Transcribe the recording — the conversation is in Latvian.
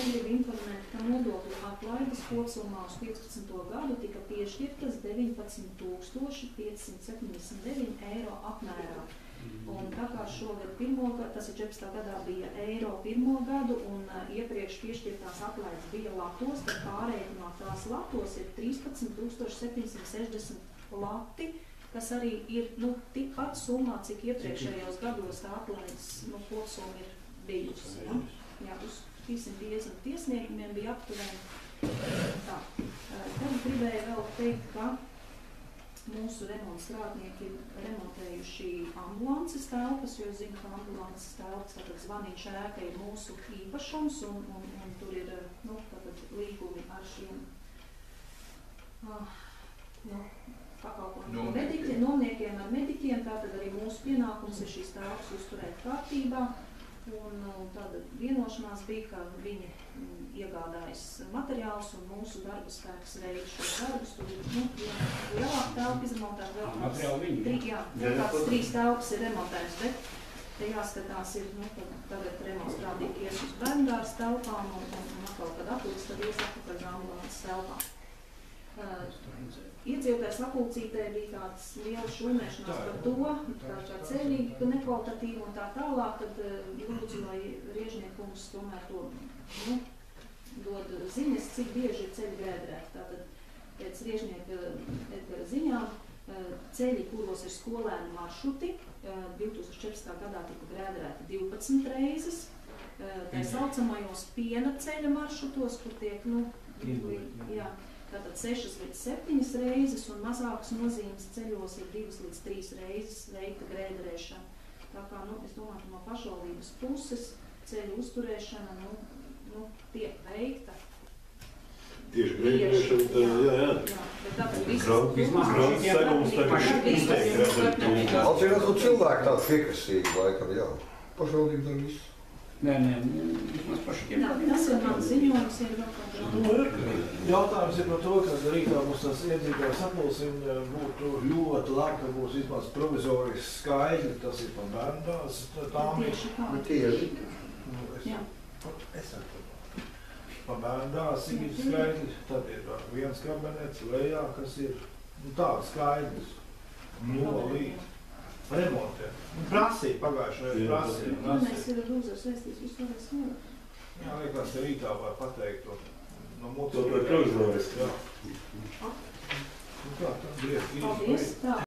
gribu informēt, ka nodokļu atlaides kopsummā uz 15. gadu tika piešķirtas 19 579 eiro apmērā. Un tā kā šogad pirmo gadu, tas ir 14. gadā bija eiro pirmo gadu, un iepriekš piešķirtās atlaides bija latos, tad pārreikinotās latos ir 13 760 lati, kas arī ir tikpat summā, cik iepriekšējos gados tā atlaides kopsumma ir bijusi. Jā, uz 350 tiesniekumiem bija aptuveni. Tā. Tad gribēju vēl teikt, ka mūsu remonta strādnieki ir remontējuši ambulances telpas, jo zinu, ka ambulances telpas, tātad Zvaniņš ēka ir mūsu īpašums, un tur ir līgumi ar šiem pakalpojumu nomniekiem ar mediķiem, tātad arī mūsu pienākums ir šīs telpas uzturēt kārtībā. Un tāda vienošanās bija, ka viņi iegādājas materiālus un mūsu darba spēks veids šos darbus. Tur ir lielāka telpa izremontēta, vēl kāds 3 telpas ir remontētas, bet te jāskatās ir, tagad remonstrādīgi ies uz bērndārs telpām un atkal, kad atpūtas, tad ies atpakaļ uz ambulances telpām. Iedzīvotāju sapulcītē bija tāds liels šūmēšanās par to, kā ceļi nekvalitatīvi un tā tālāk, tad lūdzu, lai Riežniekums tomēr to dod ziņas, cik bieži ir ceļi grēdrēti. Tātad pēc Riežnieka Edgara ziņām ceļi, kuros ir skolēnu maršruti, 2014. gadā tika grēdrēti 12 reizes, tā saucamajos piena ceļa maršrutos, kur tiek, tātad 6 līdz 7 reizes, un mazākas nozīmes ceļos ir 2 līdz 3 reizes veikta grēderēšana. Tā kā, es domāju, ka no pašvaldības puses ceļu uzturēšana, tiek veikta. Tieši grēderēšana, jā. Bet tātad visas... Grāns segums tagad izteikti grēderēt. Atcerās, un cilvēki tādi piekrasīgi, laikam, jā. Pašvaldība dar visu. Nē, vismaz pašiem. Tas ir mans ziņojums, ir vēl kādā. Jautājums ir par to, ka rītā mums tas iedzīvotāju sapulcē būtu ļoti labi, ka būs vismaz provizorisks skaidri, tas ir par bērndās tām. Tieši kā. Es saku, par bērndās ir skaidri, tad ir viens kabinets lejā, kas ir tāds skaidrs, no līdz. Remontē. Prasīja, pagājušajā prasīja. Mēs ir ar uzvaras vēstīs, visu varēs nevar. Jā, liekas, ka rītā var pateikt to no mūsu. To vai provizoriski. Jā. Tā, tā, Paldies. Tā.